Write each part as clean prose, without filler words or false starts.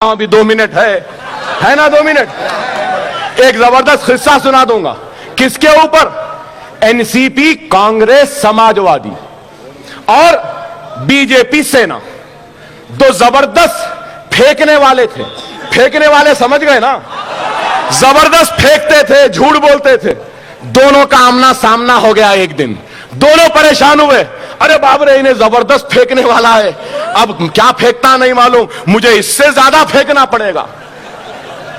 अभी 2 मिनट है ना 2 मिनट। एक जबरदस्त किस्सा सुना दूंगा। किसके ऊपर? एनसीपी, कांग्रेस, समाजवादी और बीजेपी सेना, दो जबरदस्त फेंकने वाले थे। फेंकने वाले समझ गए ना, जबरदस्त फेंकते थे, झूठ बोलते थे। दोनों का आमना सामना हो गया एक दिन। दोनों परेशान हुए, अरे बाप रे इन्हें जबरदस्त फेंकने वाला है, अब क्या फेंकता नहीं मालूम, मुझे इससे ज्यादा फेंकना पड़ेगा।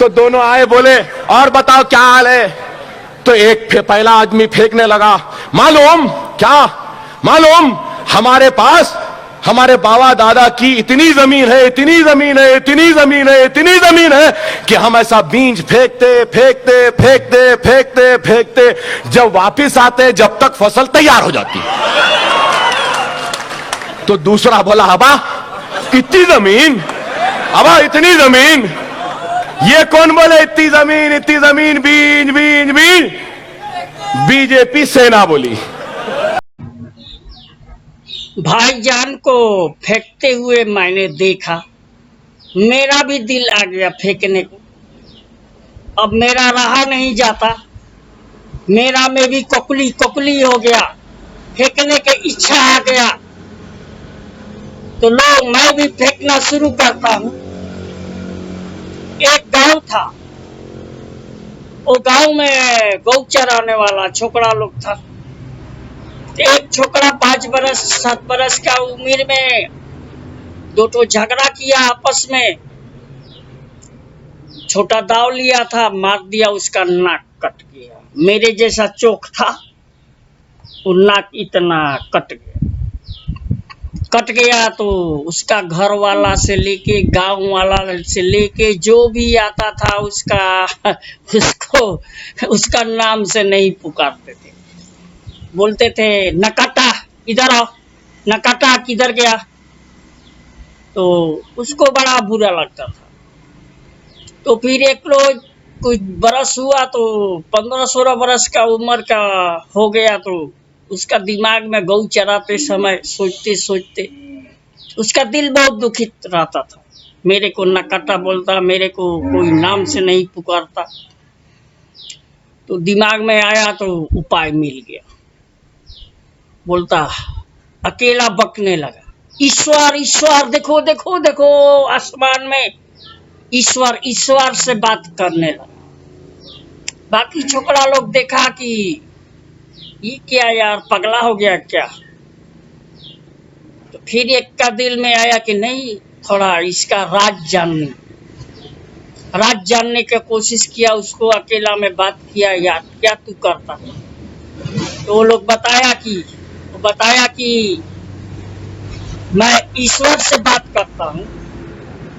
तो दोनों आए, बोले और बताओ क्या हाल है। तो एक पहला आदमी फेंकने लगा, मालूम क्या, मालूम हमारे पास हमारे बाबा दादा की इतनी जमीन है, इतनी जमीन है, इतनी जमीन है, इतनी जमीन है कि हम ऐसा बीज फेंकते फेंकते फेंकते फेंकते फेंकते जब वापिस आते जब तक फसल तैयार हो जाती। तो दूसरा बोला, अबा इतनी जमीन, अबा इतनी जमीन। ये कौन बोले इतनी जमीन, इतनी जमीन, बीज बीज बीज। बीजेपी सेना बोली। भाईजान को फेंकते हुए मैंने देखा, मेरा भी दिल आ गया फेंकने को। अब मेरा रहा नहीं जाता, मेरा में भी कोकली कोकली हो गया, फेंकने की इच्छा आ गया। तो लो मैं भी फेंकना शुरू करता हूँ। एक गांव था, वो गांव में गौ चराने वाला छोकरा लोग था। एक छोकरा 5 बरस 7 बरस का उम्र में दो तो झगड़ा किया आपस में, छोटा दाव लिया था, मार दिया, उसका नाक कट गया। मेरे जैसा चोक था, वो नाक इतना कट गया। तो उसका घर वाला से लेके गांव वाला से लेके जो भी आता था उसको उसका नाम से नहीं पुकारते थे, बोलते थे नकाटा इधर आओ, नकाटा किधर गया। तो उसको बड़ा बुरा लगता था। तो फिर एक रोज कुछ बरस हुआ, तो 15-16 बरस का उम्र का हो गया। तो उसका दिमाग में गौ चराते समय सोचते सोचते उसका दिल बहुत दुखित रहता था। मेरे को नकाटा बोलता, मेरे को कोई नाम से नहीं पुकारता। तो दिमाग में आया तो उपाय मिल गया। बोलता, अकेला बकने लगा, ईश्वर ईश्वर, देखो देखो देखो आसमान में ईश्वर ईश्वर से बात करने लगा। बाकी छोकरा लोग देखा कि ये क्या यार, पगला हो गया क्या। तो फिर एक का दिल में आया कि नहीं, थोड़ा इसका राज जानने की कोशिश किया। उसको अकेला में बात किया, यार क्या तू करता। तो वो लोग बताया कि मैं ईश्वर से बात करता हूँ,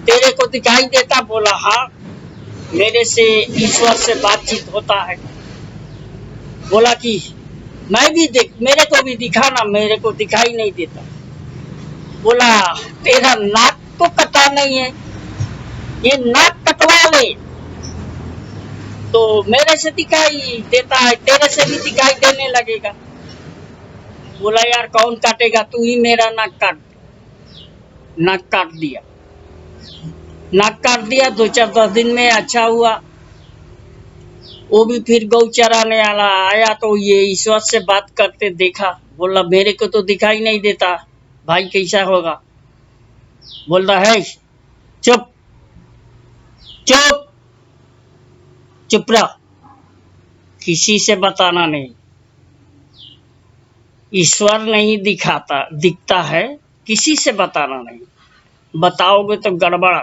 तेरे को दिखाई देता। बोला हाँ, मेरे से ईश्वर से बातचीत होता है। बोला कि मैं भी मेरे को भी दिखाना, मेरे को दिखाई नहीं देता। बोला तेरा नाक तो कटा नहीं है, ये नाक कटवा ले तो मेरे से दिखाई देता है, तेरे से भी दिखाई देने लगेगा। बोला यार कौन काटेगा, तू ही मेरा नाक काट। नाक काट दिया। 2-4-10 दिन में अच्छा हुआ। वो भी फिर गौ चराने वाला आया, तो ये ईश्वर से बात करते देखा। बोला मेरे को तो दिखाई नहीं देता, भाई कैसा होगा। बोलता है चुप चुप चुप रह, किसी से बताना नहीं। ईश्वर नहीं दिखता है, किसी से बताना नहीं, बताओगे तो गड़बड़।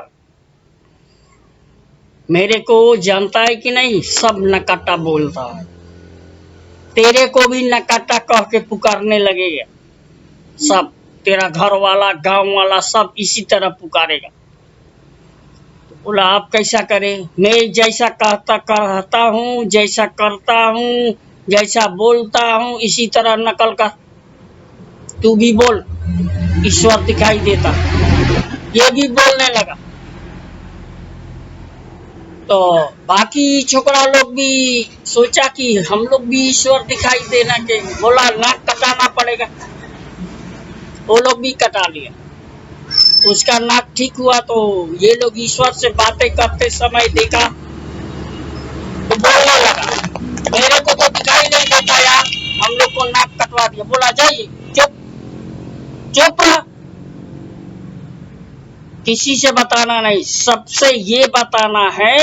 मेरे को जानता है कि नहीं, सब नकाटा बोलता है। तेरे को भी नकाटा कह के पुकारने लगेगा, सब तेरा घर वाला गांव वाला सब इसी तरह पुकारेगा। तो बोला आप कैसा करें, मैं जैसा कहता हूँ, जैसा करता हूँ, जैसा बोलता हूँ, इसी तरह नकल कर, तू भी बोल, ईश्वर दिखाई देता। ये भी बोलने लगा। तो बाकी छोकरा लोग भी सोचा कि हम लोग भी ईश्वर दिखाई देना के। बोला नाक कटाना पड़ेगा, वो लोग भी कटा लिया। उसका नाक ठीक हुआ तो ये लोग ईश्वर से बातें करते समय देखा तो बोलने लगा, मेरे को तो दिखाई नहीं देता यार, हम लोग को नाक कटवा दिया। बोला जाइए, चुप चुप रहा, किसी से बताना नहीं, सबसे ये बताना है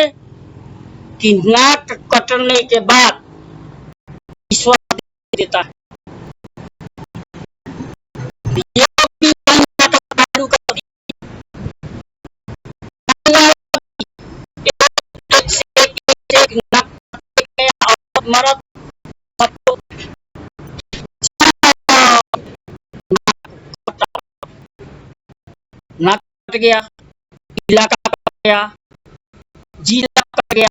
कि नाक कटने के बाद ईश्वर देता है। ये भी चालू कर दिया। एक से एक नाक कट गया और मरद सबको नाक कट गया, इलाका कट गया, जिला कट गया,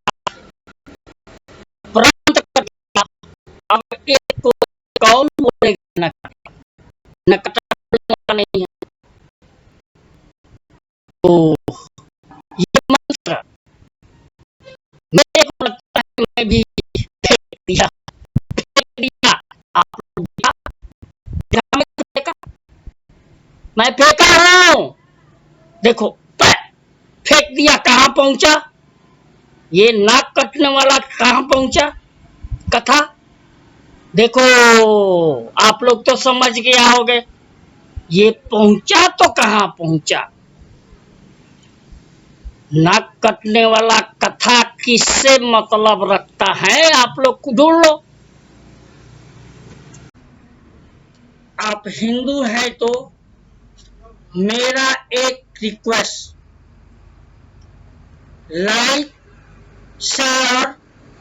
प्रांत कट गया। अब एक को कौन बोलेगा न कटा, न कटा नहीं है। तो ये मंत्र मेरे को लगता है मैं भी फेंक दिया, आप लोग दिया, मैं फेंका, मैं फेंका हूं, देखो फेंक दिया, कहां पहुंचा ये नाक कटने वाला, कहां पहुंचा कथा। देखो आप लोग तो समझ गया होगे ये पहुंचा तो कहां पहुंचा। नाक कटने वाला कथा किससे मतलब रखता है, आप लोग ढूंढ लो। आप हिंदू हैं तो मेरा एक रिक्वेस्ट, लाइक शेयर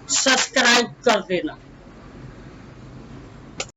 सब्सक्राइब कर देना।